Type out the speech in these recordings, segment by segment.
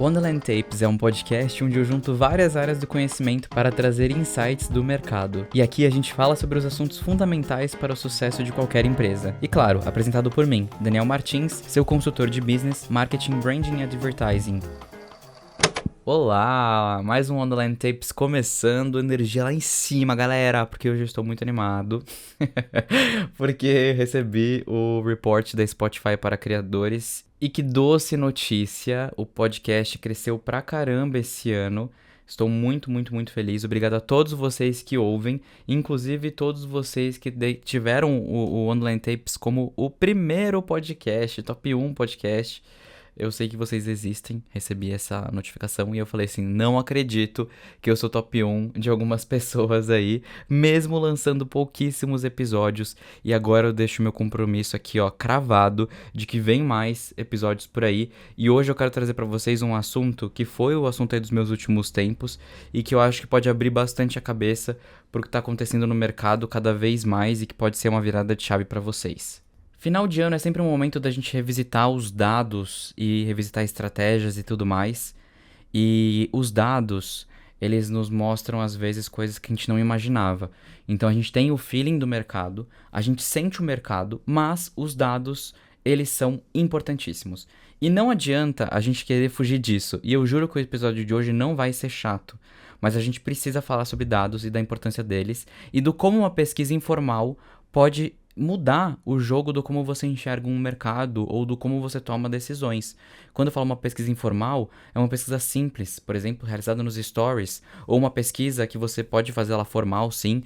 Wonderland Tapes é um podcast onde eu junto várias áreas do conhecimento para trazer insights do mercado. E aqui a gente fala sobre os assuntos fundamentais para o sucesso de qualquer empresa. E claro, apresentado por mim, Daniel Martins, seu consultor de Business, Marketing, Branding e Advertising. Olá, mais um Wonderland Tapes começando, energia lá em cima, galera, porque hoje eu estou muito animado, porque recebi o report da Spotify para criadores e que doce notícia, o podcast cresceu pra caramba esse ano. Estou muito feliz. Obrigado a todos vocês que ouvem, inclusive todos vocês que tiveram o Wonderland Tapes como o primeiro podcast, top 1 podcast. Eu sei que vocês existem, recebi essa notificação e eu falei assim, não acredito que eu sou top 1 de algumas pessoas aí, mesmo lançando pouquíssimos episódios. E agora eu deixo meu compromisso aqui, ó, cravado, de que vem mais episódios por aí. E hoje eu quero trazer pra vocês um assunto que foi o assunto aí dos meus últimos tempos e que eu acho que pode abrir bastante a cabeça pro que tá acontecendo no mercado cada vez mais e que pode ser uma virada de chave pra vocês. Final de ano é sempre um momento da gente revisitar os dados e revisitar estratégias e tudo mais. E os dados, eles nos mostram às vezes coisas que a gente não imaginava. Então a gente tem o feeling do mercado, a gente sente o mercado, mas os dados, eles são importantíssimos. E não adianta a gente querer fugir disso. E eu juro que o episódio de hoje não vai ser chato. Mas a gente precisa falar sobre dados e da importância deles e do como uma pesquisa informal pode mudar o jogo do como você enxerga um mercado ou do como você toma decisões. Quando eu falo uma pesquisa informal, é uma pesquisa simples, por exemplo, realizada nos stories, ou uma pesquisa que você pode fazer ela formal, sim,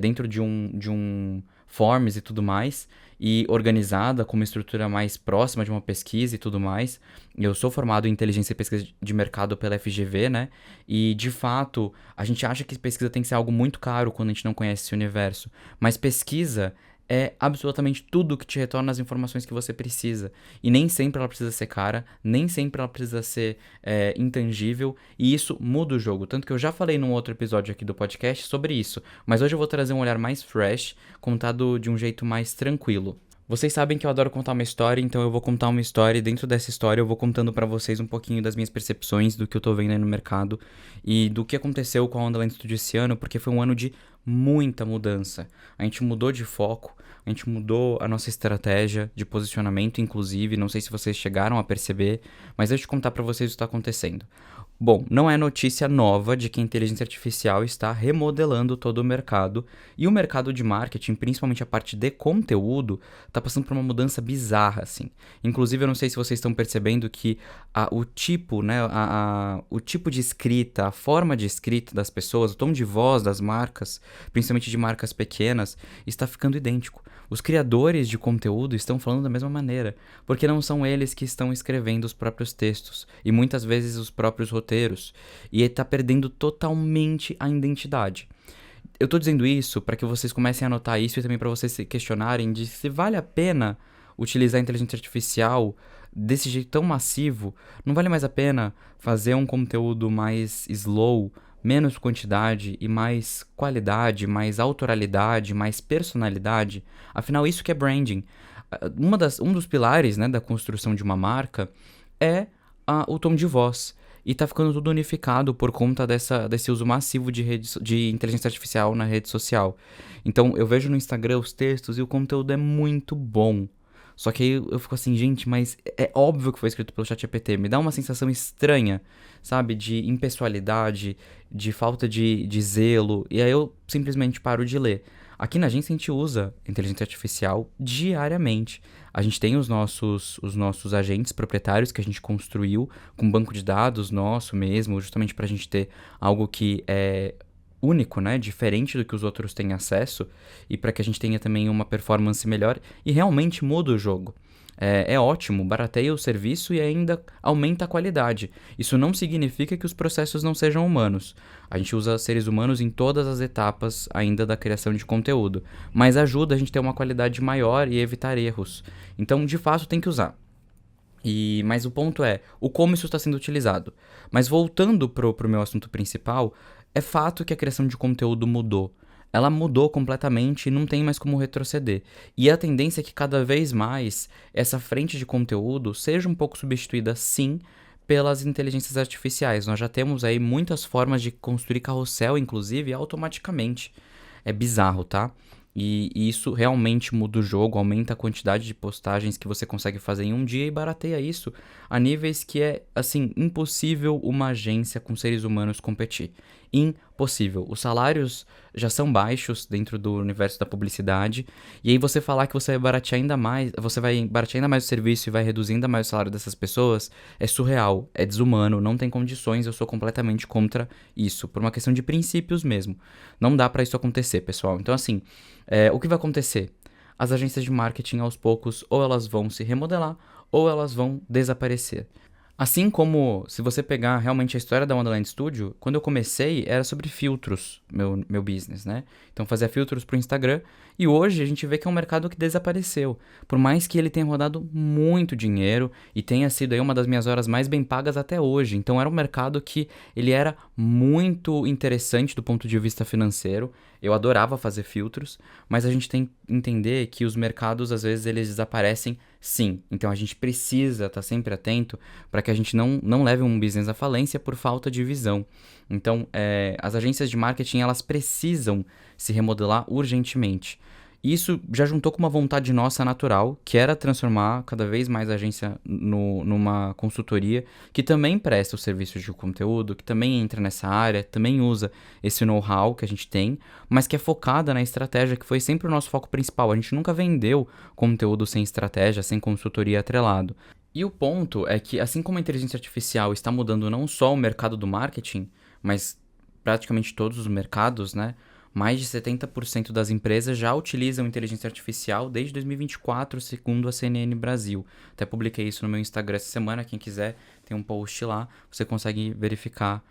dentro de um forms e tudo mais, e organizada com uma estrutura mais próxima de uma pesquisa e tudo mais. Eu sou formado em inteligência e pesquisa de mercado pela FGV, né? E, de fato, a gente acha que pesquisa tem que ser algo muito caro quando a gente não conhece esse universo, mas pesquisa é absolutamente tudo que te retorna as informações que você precisa. E nem sempre ela precisa ser cara, nem sempre ela precisa ser intangível, e isso muda o jogo. Tanto que eu já falei num outro episódio aqui do podcast sobre isso, mas hoje eu vou trazer um olhar mais fresh, contado de um jeito mais tranquilo. Vocês sabem que eu adoro contar uma história, então eu vou contar uma história e dentro dessa história eu vou contando pra vocês um pouquinho das minhas percepções, do que eu tô vendo aí no mercado e do que aconteceu com a Wonderland Studio esse ano, porque foi um ano de muita mudança. A gente mudou de foco, a gente mudou a nossa estratégia de posicionamento, inclusive, não sei se vocês chegaram a perceber, mas deixa eu contar pra vocês o que está acontecendo. Bom, não é notícia nova de que a inteligência artificial está remodelando todo o mercado e o mercado de marketing, principalmente a parte de conteúdo, está passando por uma mudança bizarra, assim. Inclusive, eu não sei se vocês estão percebendo que o tipo, né, o tipo de escrita, a forma de escrita das pessoas, o tom de voz das marcas, principalmente de marcas pequenas, está ficando idêntico. Os criadores de conteúdo estão falando da mesma maneira, porque não são eles que estão escrevendo os próprios textos e muitas vezes os próprios roteiros, e está perdendo totalmente a identidade. Eu tô dizendo isso para que vocês comecem a notar isso e também para vocês se questionarem de se vale a pena utilizar a inteligência artificial desse jeito tão massivo. Não vale mais a pena fazer um conteúdo mais slow, menos quantidade e mais qualidade, mais autoralidade, mais personalidade? Afinal, isso que é branding. Um dos pilares, né, da construção de uma marca é o tom de voz. E tá ficando tudo unificado por conta desse uso massivo de inteligência artificial na rede social. Então, eu vejo no Instagram os textos e o conteúdo é muito bom. Só que aí eu fico assim, gente, mas é óbvio que foi escrito pelo ChatGPT. Me dá uma sensação estranha, sabe? De impessoalidade, de falta de zelo. E aí eu simplesmente paro de ler. Aqui na agência a gente usa inteligência artificial diariamente. A gente tem os nossos agentes proprietários que a gente construiu com um banco de dados nosso mesmo, justamente para a gente ter algo que é único, né? Diferente do que os outros têm acesso e para que a gente tenha também uma performance melhor e realmente muda o jogo. É ótimo, barateia o serviço e ainda aumenta a qualidade. Isso não significa que os processos não sejam humanos. A gente usa seres humanos em todas as etapas ainda da criação de conteúdo, mas ajuda a gente a ter uma qualidade maior e evitar erros. Então, de fato, tem que usar. Mas o ponto é, o como isso está sendo utilizado. Mas voltando pro meu assunto principal, é fato que a criação de conteúdo mudou. Ela mudou completamente e não tem mais como retroceder. E a tendência é que cada vez mais essa frente de conteúdo seja um pouco substituída, sim, pelas inteligências artificiais. Nós já temos aí muitas formas de construir carrossel, inclusive, automaticamente. É bizarro, tá? E isso realmente muda o jogo, aumenta a quantidade de postagens que você consegue fazer em um dia e barateia isso a níveis que é, assim, impossível uma agência com seres humanos competir. Impossível. Os salários já são baixos dentro do universo da publicidade, e aí você falar que você vai baratear ainda mais, você vai baratear ainda mais o serviço e vai reduzir ainda mais o salário dessas pessoas, é surreal, é desumano, não tem condições, eu sou completamente contra isso, por uma questão de princípios mesmo. Não dá pra isso acontecer, pessoal. Então, assim, o que vai acontecer? As agências de marketing, aos poucos, ou elas vão se remodelar, ou elas vão desaparecer. Assim como, se você pegar realmente a história da Wonderland Studio, quando eu comecei era sobre filtros, meu business, né? Então fazia filtros pro Instagram, e hoje a gente vê que é um mercado que desapareceu. Por mais que ele tenha rodado muito dinheiro e tenha sido aí uma das minhas horas mais bem pagas até hoje. Então era um mercado que ele era muito interessante do ponto de vista financeiro. Eu adorava fazer filtros, mas a gente tem que entender que os mercados às vezes eles desaparecem sim. Então a gente precisa estar sempre atento para que a gente não leve um business à falência por falta de visão. Então, as agências de marketing, elas precisam se remodelar urgentemente. Isso já juntou com uma vontade nossa natural, que era transformar cada vez mais a agência numa consultoria que também presta o serviço de conteúdo, que também entra nessa área, também usa esse know-how que a gente tem, mas que é focada na estratégia, que foi sempre o nosso foco principal. A gente nunca vendeu conteúdo sem estratégia, sem consultoria atrelado. E o ponto é que, assim como a inteligência artificial está mudando não só o mercado do marketing, mas praticamente todos os mercados, né? Mais de 70% das empresas já utilizam inteligência artificial desde 2024, segundo a CNN Brasil. Até publiquei isso no meu Instagram essa semana. Quem quiser, tem um post lá. Você consegue verificar,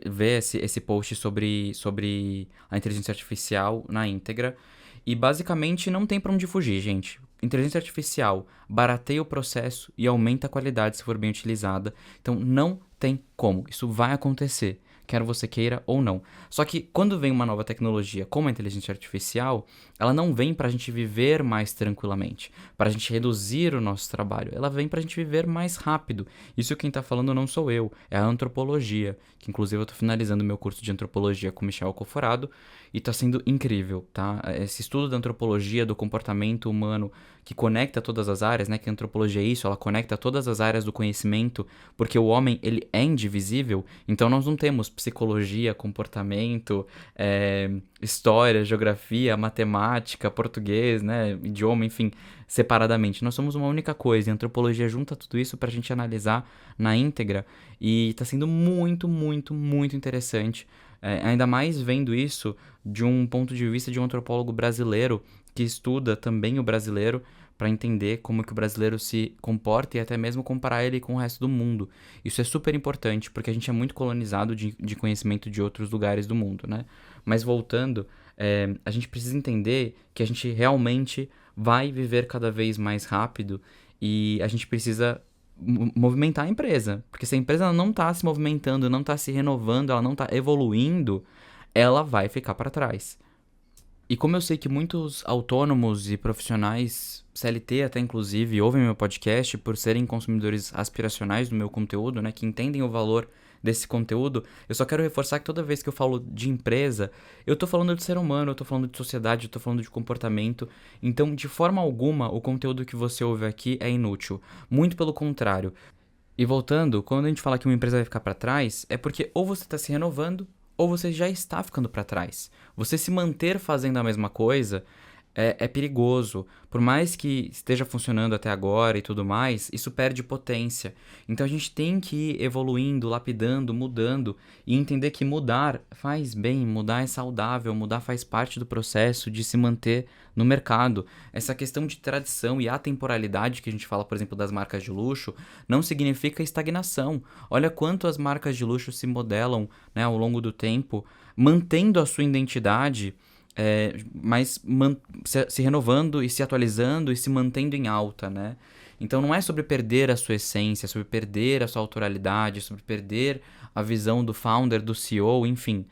ver esse post sobre a inteligência artificial na íntegra. E basicamente não tem pra onde fugir, gente. Inteligência artificial barateia o processo e aumenta a qualidade se for bem utilizada. Então não tem como. Isso vai acontecer, quer você queira ou não. Só que quando vem uma nova tecnologia como a inteligência artificial, ela não vem para a gente viver mais tranquilamente, para a gente reduzir o nosso trabalho. Ela vem para a gente viver mais rápido. Isso quem está falando não sou eu, é a antropologia, que inclusive eu estou finalizando meu curso de antropologia com Michel Alcoforado e está sendo incrível, tá? Esse estudo da antropologia, do comportamento humano, que conecta todas as áreas, né? Que a antropologia é isso, ela conecta todas as áreas do conhecimento, porque o homem, ele é indivisível, então nós não temos psicologia, comportamento, história, geografia, matemática, português, né? Idioma, enfim, separadamente. Nós somos uma única coisa, e a antropologia junta tudo isso pra gente analisar na íntegra, e tá sendo muito, muito, muito interessante. Ainda mais vendo isso de um ponto de vista de um antropólogo brasileiro que estuda também o brasileiro para entender como que o brasileiro se comporta e até mesmo comparar ele com o resto do mundo. Isso é super importante porque a gente é muito colonizado de conhecimento de outros lugares do mundo, né? Mas voltando, a gente precisa entender que a gente realmente vai viver cada vez mais rápido e a gente precisa movimentar a empresa. Porque se a empresa não está se movimentando, não está se renovando, ela não está evoluindo, ela vai ficar para trás. E como eu sei que muitos autônomos e profissionais, CLT até inclusive, ouvem meu podcast por serem consumidores aspiracionais do meu conteúdo, né, que entendem o valor desse conteúdo, eu só quero reforçar que toda vez que eu falo de empresa, eu tô falando de ser humano, eu tô falando de sociedade, eu tô falando de comportamento. Então, de forma alguma, o conteúdo que você ouve aqui é inútil. Muito pelo contrário. E voltando, quando a gente fala que uma empresa vai ficar para trás, é porque ou você está se renovando, ou você já está ficando para trás. Você se manter fazendo a mesma coisa é perigoso. Por mais que esteja funcionando até agora e tudo mais, isso perde potência. Então a gente tem que ir evoluindo, lapidando, mudando e entender que mudar faz bem, mudar é saudável, mudar faz parte do processo de se manter no mercado. Essa questão de tradição e atemporalidade que a gente fala, por exemplo, das marcas de luxo, não significa estagnação. Olha quanto as marcas de luxo se modelam, né, ao longo do tempo, mantendo a sua identidade, mas se renovando e se atualizando e se mantendo em alta, né? Então não é sobre perder a sua essência, é sobre perder a sua autoralidade, é sobre perder a visão do founder, do CEO, enfim,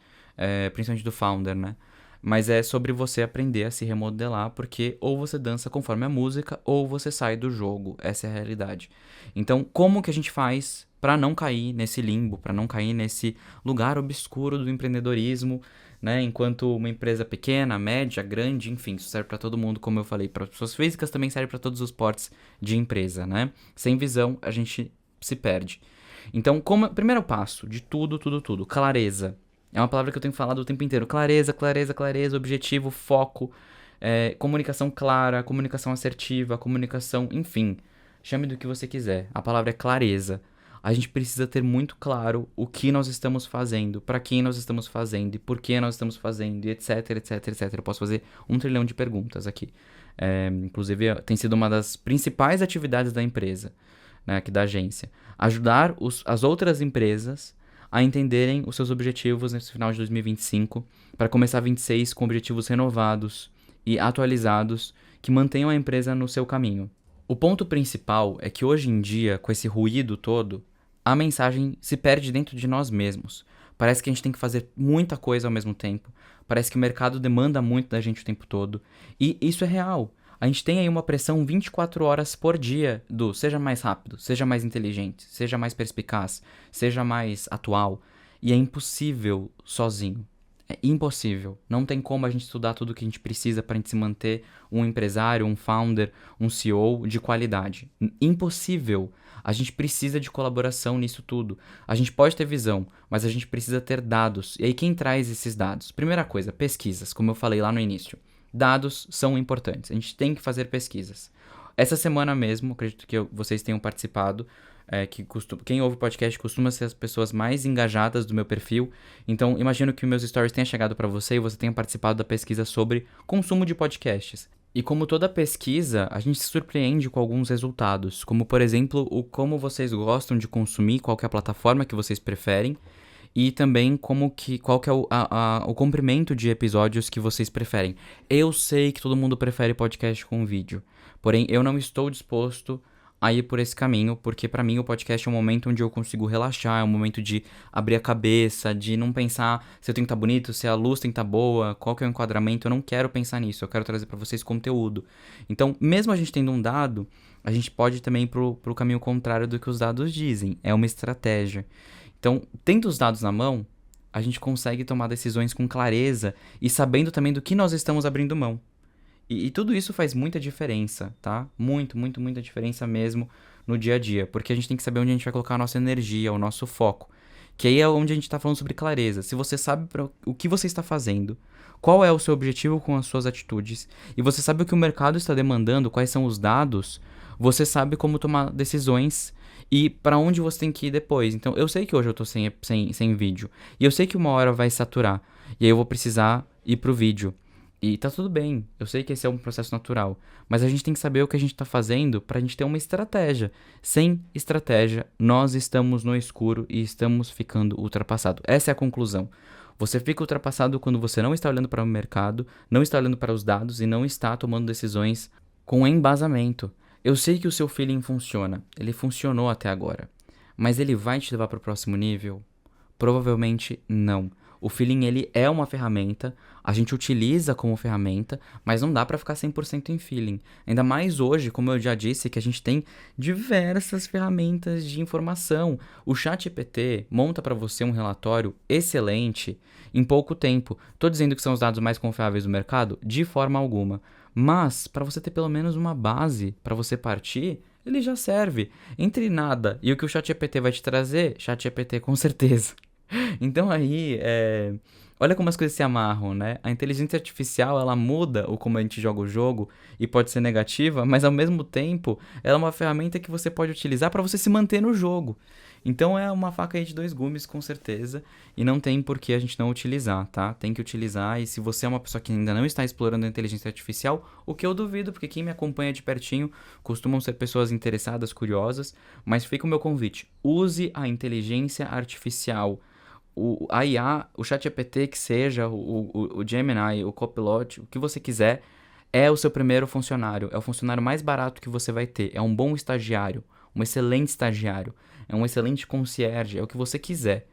principalmente do founder, né? Mas é sobre você aprender a se remodelar, porque ou você dança conforme a música, ou você sai do jogo. Essa é a realidade. Então, como que a gente faz para não cair nesse limbo, para não cair nesse lugar obscuro do empreendedorismo, né? Enquanto uma empresa pequena, média, grande, enfim, isso serve para todo mundo, como eu falei, para pessoas físicas também serve para todos os portes de empresa, né? Sem visão, a gente se perde. Então, primeiro passo de tudo, tudo, tudo, clareza. É uma palavra que eu tenho falado o tempo inteiro. Clareza, clareza, clareza, objetivo, foco, comunicação clara, comunicação assertiva, comunicação, enfim. Chame do que você quiser. A palavra é clareza. A gente precisa ter muito claro o que nós estamos fazendo, para quem nós estamos fazendo e por que nós estamos fazendo, e etc, etc, etc. Eu posso fazer 1 trilhão de perguntas aqui. Inclusive, tem sido uma das principais atividades da empresa, né, aqui da agência. Ajudar as outras empresas a entenderem os seus objetivos nesse final de 2025, para começar 26 com objetivos renovados e atualizados que mantenham a empresa no seu caminho. O ponto principal é que hoje em dia, com esse ruído todo, a mensagem se perde dentro de nós mesmos. Parece que a gente tem que fazer muita coisa ao mesmo tempo, parece que o mercado demanda muito da gente o tempo todo, e isso é real. A gente tem aí uma pressão 24 horas por dia do seja mais rápido, seja mais inteligente, seja mais perspicaz, seja mais atual. E é impossível sozinho. É impossível. Não tem como a gente estudar tudo o que a gente precisa para a gente se manter um empresário, um founder, um CEO de qualidade. Impossível. A gente precisa de colaboração nisso tudo. A gente pode ter visão, mas a gente precisa ter dados. E aí quem traz esses dados? Primeira coisa, pesquisas, como eu falei lá no início. Dados são importantes, a gente tem que fazer pesquisas. Essa semana mesmo, acredito que vocês tenham participado, quem ouve podcast costuma ser as pessoas mais engajadas do meu perfil, então imagino que meus stories tenham chegado para você e você tenha participado da pesquisa sobre consumo de podcasts. E como toda pesquisa, a gente se surpreende com alguns resultados, como por exemplo, como vocês gostam de consumir, qual que é a plataforma que vocês preferem, e também qual que é o comprimento de episódios que vocês preferem. Eu sei que todo mundo prefere podcast com vídeo, porém eu não estou disposto a ir por esse caminho, porque pra mim o podcast é um momento onde eu consigo relaxar, é um momento de abrir a cabeça, de não pensar se eu tenho que estar bonito, se a luz tem que estar boa, qual que é o enquadramento, eu não quero pensar nisso, eu quero trazer pra vocês conteúdo. Então, mesmo a gente tendo um dado, a gente pode também ir pro caminho contrário do que os dados dizem, é uma estratégia. Então, tendo os dados na mão, a gente consegue tomar decisões com clareza e sabendo também do que nós estamos abrindo mão. E tudo isso faz muita diferença, tá? Muita diferença mesmo no dia a dia. Porque a gente tem que saber onde a gente vai colocar a nossa energia, o nosso foco. Que aí é onde a gente está falando sobre clareza. Se você sabe o que você está fazendo, qual é o seu objetivo com as suas atitudes, e você sabe o que o mercado está demandando, quais são os dados, você sabe como tomar decisões e para onde você tem que ir depois. Então, eu sei que hoje eu tô sem vídeo. E eu sei que uma hora vai saturar. E aí eu vou precisar ir pro vídeo. E tá tudo bem. Eu sei que esse é um processo natural. Mas a gente tem que saber o que a gente tá fazendo pra gente ter uma estratégia. Sem estratégia, nós estamos no escuro e estamos ficando ultrapassados. Essa é a conclusão. Você fica ultrapassado quando você não está olhando para o mercado, não está olhando para os dados e não está tomando decisões com embasamento. Eu sei que o seu feeling funciona, ele funcionou até agora, mas ele vai te levar para o próximo nível? Provavelmente não. O feeling ele é uma ferramenta, a gente utiliza como ferramenta, mas não dá para ficar 100% em feeling. Ainda mais hoje, como eu já disse, que a gente tem diversas ferramentas de informação. O ChatGPT monta para você um relatório excelente em pouco tempo. Tô dizendo que são os dados mais confiáveis do mercado? De forma alguma. Mas, para você ter pelo menos uma base para você partir, ele já serve. Entre nada e o que o ChatGPT vai te trazer, ChatGPT com certeza. Então aí, olha como as coisas se amarram, né? A inteligência artificial, ela muda o como a gente joga o jogo e pode ser negativa, mas ao mesmo tempo, ela é uma ferramenta que você pode utilizar para você se manter no jogo. Então é uma faca aí de dois gumes, com certeza, e não tem por que a gente não utilizar, tá? Tem que utilizar, e se você é uma pessoa que ainda não está explorando a inteligência artificial, o que eu duvido, porque quem me acompanha de pertinho costumam ser pessoas interessadas, curiosas, mas fica o meu convite, use a inteligência artificial, a IA, o ChatGPT que seja, o Gemini, o Copilot, o que você quiser, é o seu primeiro funcionário, é o funcionário mais barato que você vai ter, é um bom estagiário, um excelente estagiário, é um excelente concierge, é o que você quiser.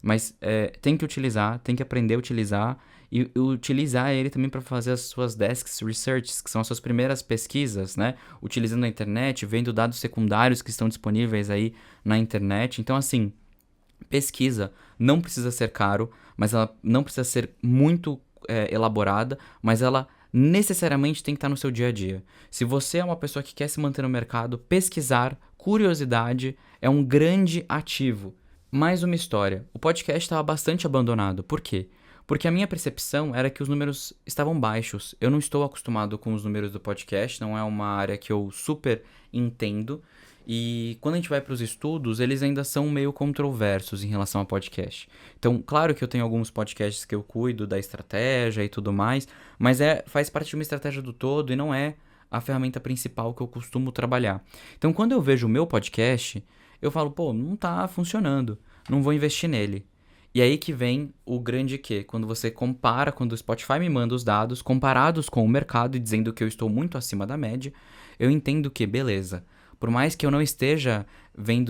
Mas tem que utilizar, tem que aprender a utilizar e utilizar ele também para fazer as suas desks researches, que são as suas primeiras pesquisas, né? Utilizando a internet, vendo dados secundários que estão disponíveis aí na internet. Então, assim, pesquisa não precisa ser caro, mas ela não precisa ser muito elaborada, mas ela necessariamente tem que estar no seu dia a dia. Se você é uma pessoa que quer se manter no mercado, pesquisar, curiosidade é um grande ativo. Mais uma história. O podcast estava bastante abandonado. Por quê? Porque a minha percepção era que os números estavam baixos. Eu não estou acostumado com os números do podcast, não é uma área que eu super entendo. E quando a gente vai para os estudos, eles ainda são meio controversos em relação a podcast. Então, claro que eu tenho alguns podcasts que eu cuido da estratégia e tudo mais, mas faz parte de uma estratégia do todo e não é a ferramenta principal que eu costumo trabalhar. Então, quando eu vejo o meu podcast, eu falo, pô, não tá funcionando, não vou investir nele. E aí que vem o grande quê? Quando você compara, quando o Spotify me manda os dados comparados com o mercado e dizendo que eu estou muito acima da média, eu entendo que, beleza, por mais que eu não esteja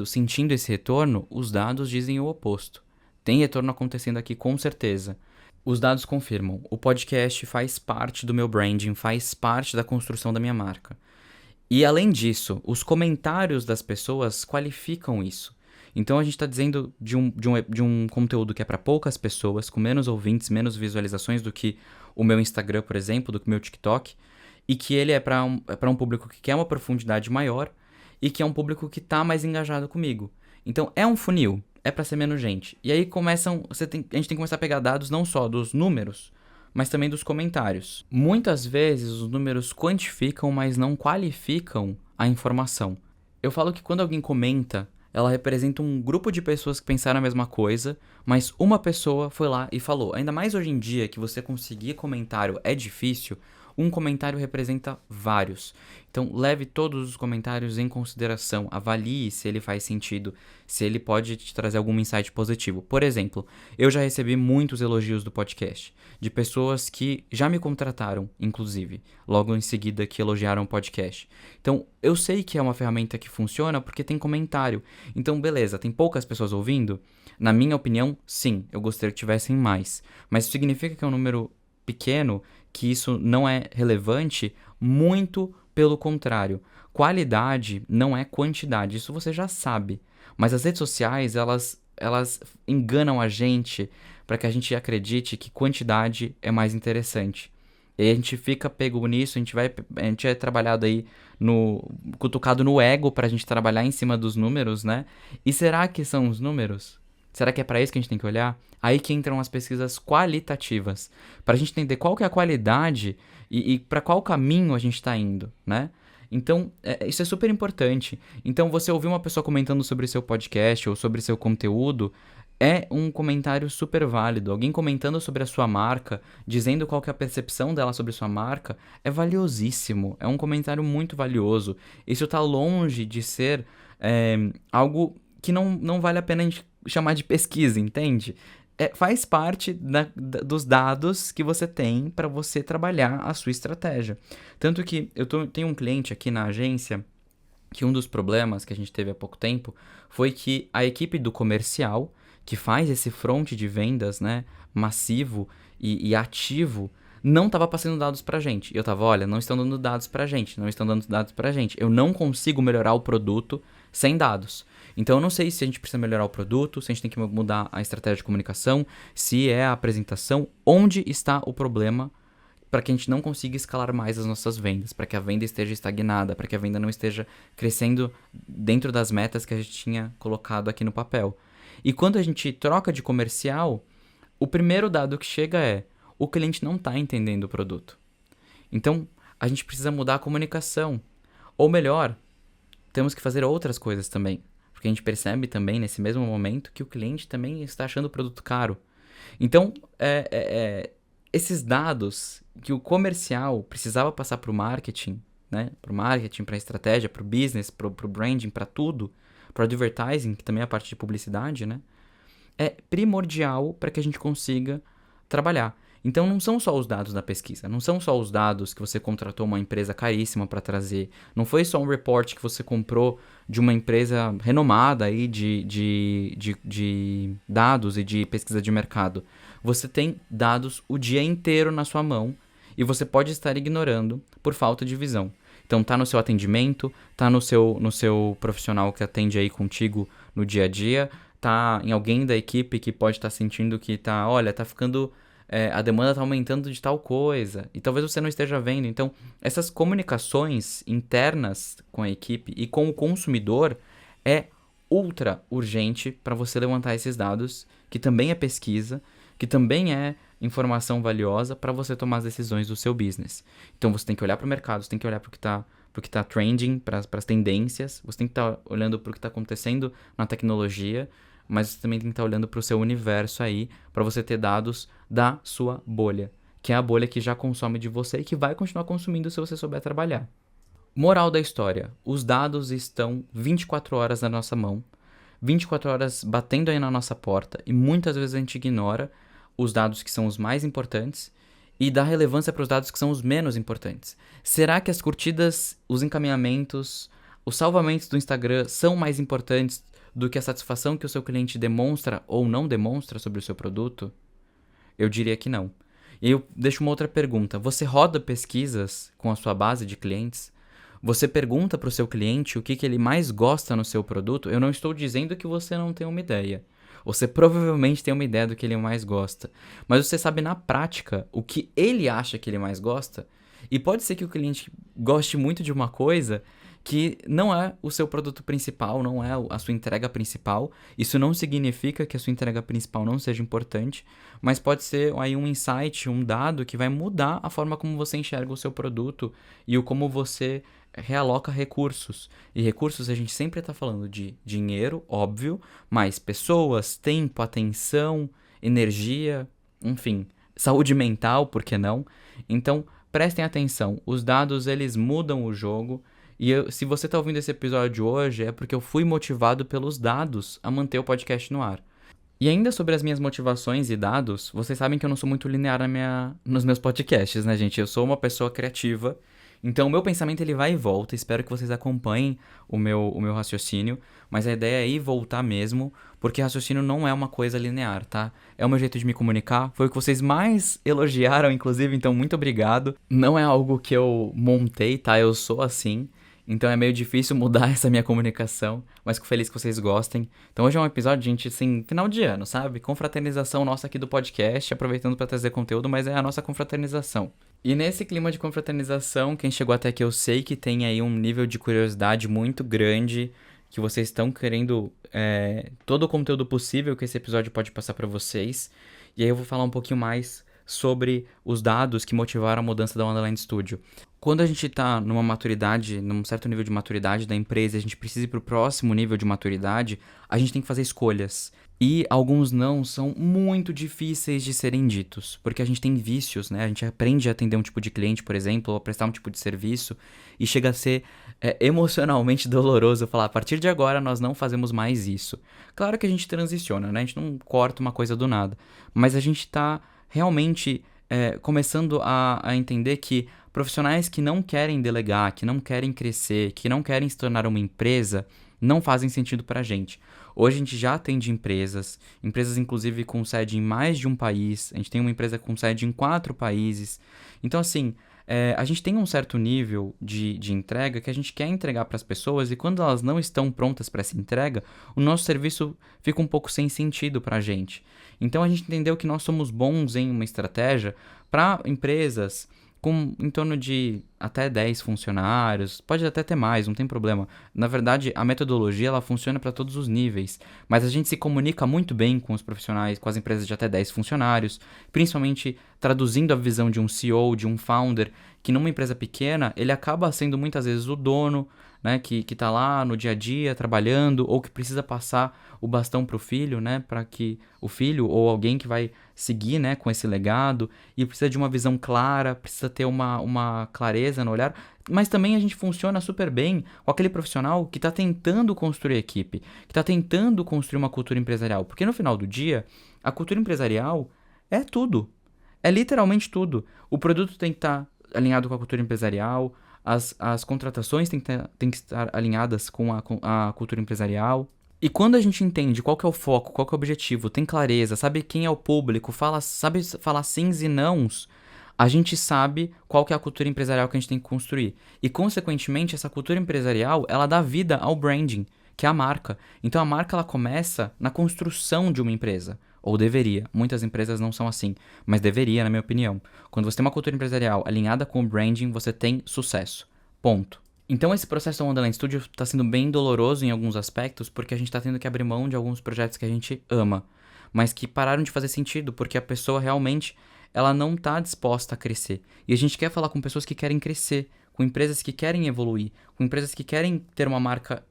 sentindo esse retorno, os dados dizem o oposto. Tem retorno acontecendo aqui com certeza. Os dados confirmam. O podcast faz parte do meu branding, faz parte da construção da minha marca. E além disso, os comentários das pessoas qualificam isso. Então a gente está dizendo de um conteúdo que é para poucas pessoas, com menos ouvintes, menos visualizações do que o meu Instagram, por exemplo, do que o meu TikTok, e que ele é para um público que quer uma profundidade maior e que é um público que está mais engajado comigo. Então é um funil, é para ser menos gente. E aí a gente tem que começar a pegar dados não só dos números, mas também dos comentários. Muitas vezes os números quantificam, mas não qualificam a informação. Eu falo que quando alguém comenta, ela representa um grupo de pessoas que pensaram a mesma coisa, mas uma pessoa foi lá e falou. Ainda mais hoje em dia que você conseguir comentário é difícil, um comentário representa vários. Então leve todos os comentários em consideração, avalie se ele faz sentido, se ele pode te trazer algum insight positivo. Por exemplo, eu já recebi muitos elogios do podcast, de pessoas que já me contrataram, inclusive, logo em seguida que elogiaram o podcast. Então eu sei que é uma ferramenta que funciona porque tem comentário. Então beleza, tem poucas pessoas ouvindo? Na minha opinião, sim, eu gostaria que tivessem mais. Mas isso significa que é um número pequeno, que isso não é relevante? Muito pelo contrário. Qualidade não é quantidade, isso você já sabe. Mas as redes sociais, elas enganam a gente para que a gente acredite que quantidade é mais interessante. E aí a gente fica pego nisso, a gente é trabalhado aí cutucado no ego pra gente trabalhar em cima dos números, né? E será que são os números? Será que é para isso que a gente tem que olhar? Aí que entram as pesquisas qualitativas, para a gente entender qual que é a qualidade e para qual caminho a gente está indo, né? Então, isso é super importante. Então, você ouvir uma pessoa comentando sobre seu podcast ou sobre seu conteúdo é um comentário super válido. Alguém comentando sobre a sua marca, dizendo qual que é a percepção dela sobre sua marca, é valiosíssimo. É um comentário muito valioso. Isso está longe de ser algo que não vale a pena a gente chamar de pesquisa, entende? Faz parte dos dados que você tem para você trabalhar a sua estratégia. Tanto que tenho um cliente aqui na agência que um dos problemas que a gente teve há pouco tempo foi que a equipe do comercial, que faz esse front de vendas, né, massivo e ativo, não estava passando dados pra gente. E eu tava, olha, não estão dando dados pra gente, não estão dando dados pra gente. Eu não consigo melhorar o produto sem dados. Então eu não sei se a gente precisa melhorar o produto, se a gente tem que mudar a estratégia de comunicação, se é a apresentação, onde está o problema para que a gente não consiga escalar mais as nossas vendas, para que a venda esteja estagnada, para que a venda não esteja crescendo dentro das metas que a gente tinha colocado aqui no papel. E quando a gente troca de comercial, o primeiro dado que chega é: o cliente não está entendendo o produto. Então, a gente precisa mudar a comunicação. Ou melhor, temos que fazer outras coisas também. Porque a gente percebe também, nesse mesmo momento, que o cliente também está achando o produto caro. Então, esses dados que o comercial precisava passar para o marketing, né? Para o marketing, para a estratégia, para o business, para o branding, para tudo, para o advertising, que também é a parte de publicidade, né? É primordial para que a gente consiga trabalhar. Então não são só os dados da pesquisa, não são só os dados que você contratou uma empresa caríssima para trazer, não foi só um report que você comprou de uma empresa renomada aí de dados e de pesquisa de mercado. Você tem dados o dia inteiro na sua mão e você pode estar ignorando por falta de visão. Então tá no seu atendimento, tá no seu profissional que atende aí contigo no dia a dia, tá em alguém da equipe que pode estar sentindo que tá, olha, tá ficando, a demanda tá aumentando de tal coisa, e talvez você não esteja vendo. Então, essas comunicações internas com a equipe e com o consumidor é ultra urgente para você levantar esses dados, que também é pesquisa, que também é informação valiosa para você tomar as decisões do seu business. Então você tem que olhar para o mercado, você tem que olhar para o que tá trending, para as tendências, você tem que estar olhando para o que está acontecendo na tecnologia, mas você também tem que estar olhando para o seu universo aí, para você ter dados da sua bolha, que é a bolha que já consome de você e que vai continuar consumindo se você souber trabalhar. Moral da história: os dados estão 24 horas na nossa mão, 24 horas batendo aí na nossa porta, e muitas vezes a gente ignora os dados que são os mais importantes e dá relevância para os dados que são os menos importantes. Será que as curtidas, os encaminhamentos, os salvamentos do Instagram são mais importantes do que a satisfação que o seu cliente demonstra ou não demonstra sobre o seu produto? Eu diria que não. E eu deixo uma outra pergunta: você roda pesquisas com a sua base de clientes? Você pergunta para o seu cliente o que ele mais gosta no seu produto? Eu não estou dizendo que você não tem uma ideia. Você provavelmente tem uma ideia do que ele mais gosta. Mas você sabe na prática o que ele acha que ele mais gosta? E pode ser que o cliente goste muito de uma coisa que não é o seu produto principal, não é a sua entrega principal. Isso não significa que a sua entrega principal não seja importante, mas pode ser aí um insight, um dado que vai mudar a forma como você enxerga o seu produto e o como você realoca recursos. E recursos a gente sempre está falando de dinheiro, óbvio, mas pessoas, tempo, atenção, energia, enfim, saúde mental, por que não? Então, prestem atenção, os dados eles mudam o jogo. E se você está ouvindo esse episódio hoje, é porque eu fui motivado pelos dados a manter o podcast no ar. E ainda sobre as minhas motivações e dados, vocês sabem que eu não sou muito linear nos meus podcasts, né, gente? Eu sou uma pessoa criativa, então o meu pensamento ele vai e volta. Espero que vocês acompanhem o meu raciocínio, mas a ideia é ir e voltar mesmo, porque raciocínio não é uma coisa linear, tá? É o meu jeito de me comunicar, foi o que vocês mais elogiaram, inclusive, então muito obrigado. Não é algo que eu montei, tá? Eu sou assim. Então é meio difícil mudar essa minha comunicação, mas fico feliz que vocês gostem. Então hoje é um episódio, gente, assim, final de ano, sabe? Confraternização nossa aqui do podcast, aproveitando para trazer conteúdo, mas é a nossa confraternização. E nesse clima de confraternização, quem chegou até aqui eu sei que tem aí um nível de curiosidade muito grande, que vocês estão querendo todo o conteúdo possível que esse episódio pode passar para vocês. E aí eu vou falar um pouquinho mais sobre os dados que motivaram a mudança da Wonderland Studio. Quando a gente está numa maturidade, num certo nível de maturidade da empresa, a gente precisa ir para o próximo nível de maturidade, a gente tem que fazer escolhas. E alguns não são muito difíceis de serem ditos, porque a gente tem vícios, né? A gente aprende a atender um tipo de cliente, por exemplo, ou a prestar um tipo de serviço, e chega a ser emocionalmente doloroso falar: a partir de agora nós não fazemos mais isso. Claro que a gente transiciona, né? A gente não corta uma coisa do nada, mas a gente está realmente começando a entender que profissionais que não querem delegar, que não querem crescer, que não querem se tornar uma empresa, não fazem sentido pra gente. Hoje a gente já atende empresas inclusive com sede em mais de um país, a gente tem uma empresa com sede em 4 países. Então assim, a gente tem um certo nível de entrega que a gente quer entregar para as pessoas, e quando elas não estão prontas para essa entrega, o nosso serviço fica um pouco sem sentido para a gente. Então a gente entendeu que nós somos bons em uma estratégia para empresas com em torno de até 10 funcionários, pode até ter mais, não tem problema. Na verdade, a metodologia ela funciona para todos os níveis, mas a gente se comunica muito bem com os profissionais, com as empresas de até 10 funcionários, principalmente traduzindo a visão de um CEO, de um founder, que numa empresa pequena, ele acaba sendo muitas vezes o dono, né, que tá lá no dia a dia trabalhando, ou que precisa passar o bastão pro filho, né, para que o filho ou alguém que vai seguir, né, com esse legado, e precisa de uma visão clara, precisa ter uma clareza no olhar, mas também a gente funciona super bem com aquele profissional que está tentando construir equipe, que está tentando construir uma cultura empresarial, porque no final do dia, a cultura empresarial é tudo. É literalmente tudo. O produto tem que estar alinhado com a cultura empresarial, as contratações têm que estar alinhadas com a cultura empresarial. E quando a gente entende qual que é o foco, qual que é o objetivo, tem clareza, sabe quem é o público, sabe falar sims e nãos, a gente sabe qual que é a cultura empresarial que a gente tem que construir. E, consequentemente, essa cultura empresarial, ela dá vida ao branding, que é a marca. Então, a marca, ela começa na construção de uma empresa. Ou deveria. Muitas empresas não são assim, mas deveria, na minha opinião. Quando você tem uma cultura empresarial alinhada com o branding, você tem sucesso. Ponto. Então, esse processo do Wonderland Studio está sendo bem doloroso em alguns aspectos, porque a gente está tendo que abrir mão de alguns projetos que a gente ama, mas que pararam de fazer sentido, porque a pessoa realmente ela não está disposta a crescer. E a gente quer falar com pessoas que querem crescer, com empresas que querem evoluir, com empresas que querem ter uma marca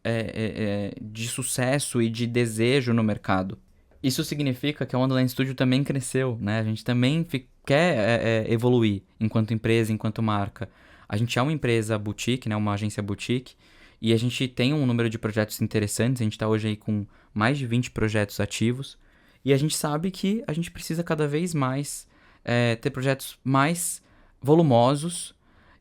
de sucesso e de desejo no mercado. Isso significa que a Wonderland Studio também cresceu, né? A gente também quer evoluir enquanto empresa, enquanto marca. A gente é uma empresa boutique, né? Uma agência boutique, e a gente tem um número de projetos interessantes. A gente está hoje aí com mais de 20 projetos ativos, e a gente sabe que a gente precisa cada vez mais ter projetos mais volumosos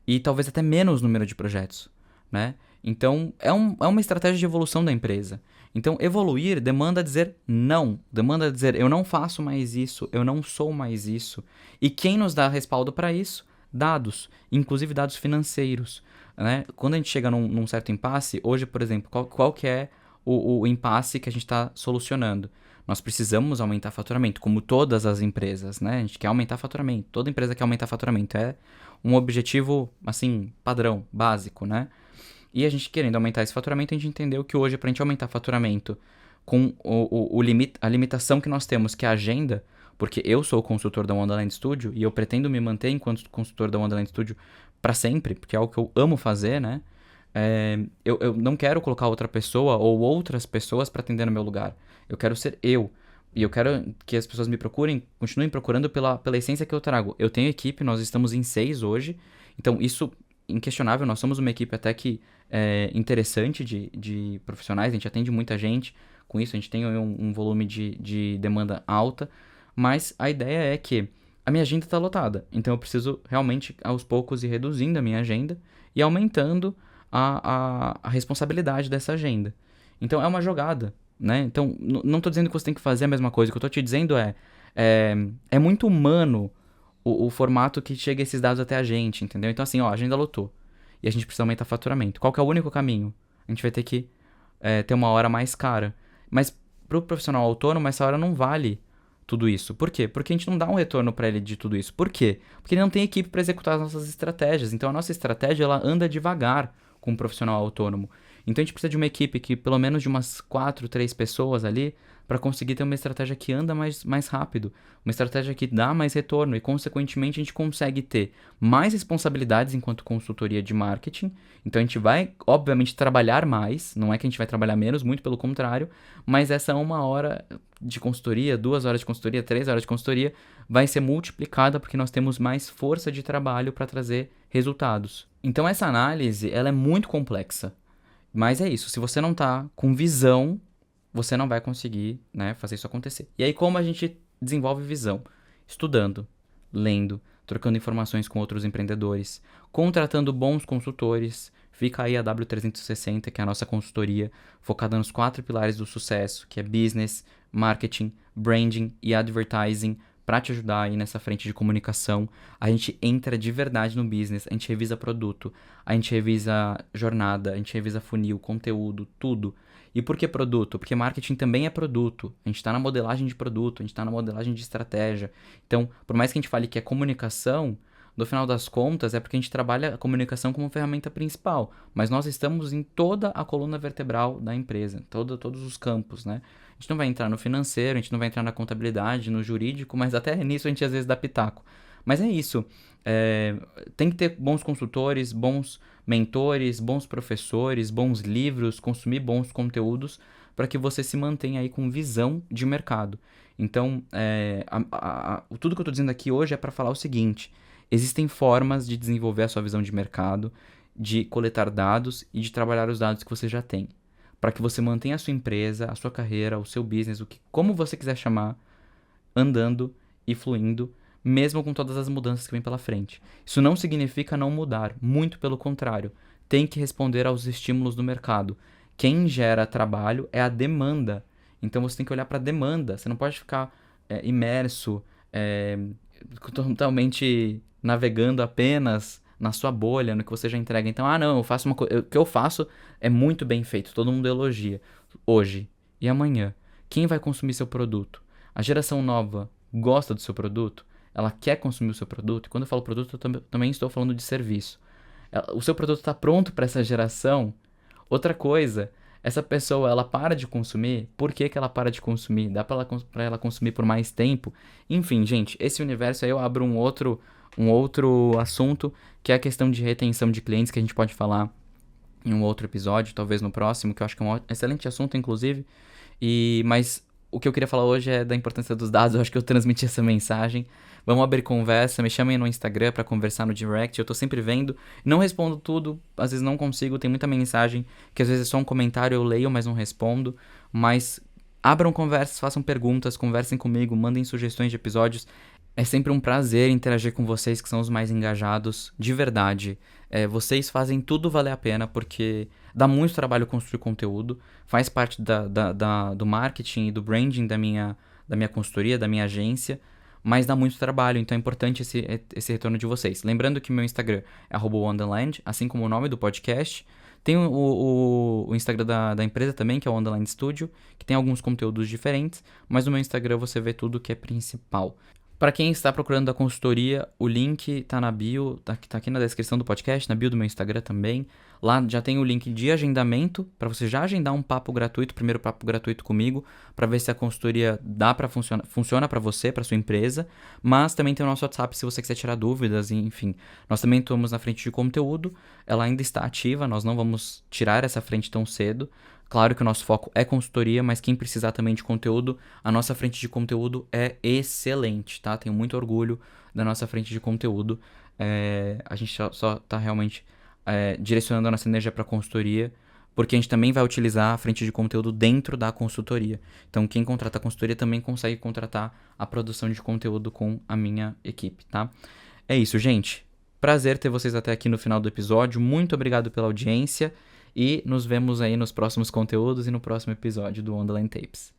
e talvez até menos número de projetos, né? Então, é uma estratégia de evolução da empresa. Então, evoluir demanda dizer não, demanda dizer eu não faço mais isso, eu não sou mais isso. E quem nos dá respaldo para isso? Dados, inclusive dados financeiros, né? Quando a gente chega num certo impasse, hoje, por exemplo, qual que é o impasse que a gente está solucionando? Nós precisamos aumentar faturamento, como todas as empresas, né? A gente quer aumentar faturamento, toda empresa quer aumentar faturamento, é um objetivo, assim, padrão, básico, né? E a gente querendo aumentar esse faturamento, a gente entendeu que hoje, para a gente aumentar faturamento com a limitação que nós temos, que é a agenda, porque eu sou o consultor da Wonderland Studio e eu pretendo me manter enquanto consultor da Wonderland Studio para sempre, porque é algo que eu amo fazer, né? Eu não quero colocar outra pessoa ou outras pessoas para atender no meu lugar. Eu quero ser eu. E eu quero que as pessoas me procurem, continuem procurando pela essência que eu trago. Eu tenho equipe, nós estamos em 6 hoje. Então, isso inquestionável, nós somos uma equipe até que interessante de profissionais, a gente atende muita gente, com isso a gente tem um volume de demanda alta, mas a ideia é que a minha agenda está lotada, então eu preciso realmente aos poucos ir reduzindo a minha agenda e aumentando a responsabilidade dessa agenda. Então é uma jogada, né? Então não estou dizendo que você tem que fazer a mesma coisa, o que eu estou te dizendo é muito humano o formato que chega esses dados até a gente, entendeu? Então, assim, ó, a agenda lotou. E a gente precisa aumentar faturamento. Qual que é o único caminho? A gente vai ter que ter uma hora mais cara. Mas pro profissional autônomo, essa hora não vale tudo isso. Por quê? Porque a gente não dá um retorno para ele de tudo isso. Por quê? Porque ele não tem equipe para executar as nossas estratégias. Então, a nossa estratégia, ela anda devagar com um profissional autônomo. Então, a gente precisa de uma equipe que, pelo menos de umas 4, 3 pessoas ali, para conseguir ter uma estratégia que anda mais rápido, uma estratégia que dá mais retorno e, consequentemente, a gente consegue ter mais responsabilidades enquanto consultoria de marketing. Então, a gente vai, obviamente, trabalhar mais, não é que a gente vai trabalhar menos, muito pelo contrário, mas essa 1 hora de consultoria, 2 horas de consultoria, 3 horas de consultoria, vai ser multiplicada porque nós temos mais força de trabalho para trazer resultados. Então, essa análise, ela é muito complexa, mas é isso, se você não está com visão, você não vai conseguir, né, fazer isso acontecer. E aí, como a gente desenvolve visão? Estudando, lendo, trocando informações com outros empreendedores, contratando bons consultores. Fica aí a W360, que é a nossa consultoria, focada nos 4 pilares do sucesso, que é business, marketing, branding e advertising, para te ajudar aí nessa frente de comunicação. A gente entra de verdade no business, a gente revisa produto, a gente revisa jornada, a gente revisa funil, conteúdo, tudo. E por que produto? Porque marketing também é produto. A gente está na modelagem de produto, a gente está na modelagem de estratégia. Então, por mais que a gente fale que é comunicação, no final das contas é porque a gente trabalha a comunicação como ferramenta principal. Mas nós estamos em toda a coluna vertebral da empresa, todos os campos, né? A gente não vai entrar no financeiro, a gente não vai entrar na contabilidade, no jurídico, mas até nisso a gente às vezes dá pitaco. Mas é isso. Tem que ter bons consultores, bons mentores, bons professores, bons livros, consumir bons conteúdos para que você se mantenha aí com visão de mercado. Então, tudo que eu estou dizendo aqui hoje é para falar o seguinte: existem formas de desenvolver a sua visão de mercado, de coletar dados e de trabalhar os dados que você já tem, para que você mantenha a sua empresa, a sua carreira, o seu business, como você quiser chamar, andando e fluindo, mesmo com todas as mudanças que vem pela frente. Isso não significa não mudar, muito pelo contrário. Tem que responder aos estímulos do mercado. Quem gera trabalho é a demanda. Então você tem que olhar para a demanda. Você não pode ficar imerso, é, totalmente navegando apenas na sua bolha, no que você já entrega. Então, não, eu faço uma coisa. O que eu faço é muito bem feito, todo mundo elogia. Hoje e amanhã, quem vai consumir seu produto? A geração nova gosta do seu produto? Ela quer consumir o seu produto? E quando eu falo produto, eu também estou falando de serviço. O seu produto está pronto para essa geração? Outra coisa, essa pessoa, ela para de consumir? Por que que ela para de consumir? Dá para ela consumir por mais tempo? Enfim, gente, esse universo aí eu abro um outro assunto, que é a questão de retenção de clientes, que a gente pode falar em um outro episódio, talvez no próximo, que eu acho que é um excelente assunto, inclusive. Mas o que eu queria falar hoje é da importância dos dados. Eu acho que eu transmiti essa mensagem. Vamos abrir conversa, me chamem no Instagram pra conversar no direct, eu tô sempre vendo. Não respondo tudo, às vezes não consigo, tem muita mensagem que às vezes é só um comentário, eu leio, mas não respondo. Mas abram conversas, façam perguntas, conversem comigo, mandem sugestões de episódios. É sempre um prazer interagir com vocês que são os mais engajados, de verdade. Vocês fazem tudo valer a pena, porque dá muito trabalho construir conteúdo, faz parte do marketing e do branding da minha consultoria, da minha agência, mas dá muito trabalho, então é importante esse retorno de vocês. Lembrando que meu Instagram é @wonderland, assim como o nome do podcast. Tem o Instagram da empresa também, que é o Wonderland Studio, que tem alguns conteúdos diferentes, mas no meu Instagram você vê tudo que é principal. Para quem está procurando a consultoria, o link tá na bio, tá aqui na descrição do podcast, na bio do meu Instagram também. Lá já tem o link de agendamento, para você já agendar um papo gratuito, primeiro papo gratuito comigo, para ver se a consultoria funciona para você, para sua empresa. Mas também tem o nosso WhatsApp se você quiser tirar dúvidas, enfim. Nós também estamos na frente de conteúdo, ela ainda está ativa, nós não vamos tirar essa frente tão cedo. Claro que o nosso foco é consultoria, mas quem precisar também de conteúdo, a nossa frente de conteúdo é excelente, tá? Tenho muito orgulho da nossa frente de conteúdo. A gente só tá realmente direcionando a nossa energia para consultoria, porque a gente também vai utilizar a frente de conteúdo dentro da consultoria. Então, quem contrata a consultoria também consegue contratar a produção de conteúdo com a minha equipe, tá? É isso, gente. Prazer ter vocês até aqui no final do episódio. Muito obrigado pela audiência. E nos vemos aí nos próximos conteúdos e no próximo episódio do Wonderland Tapes.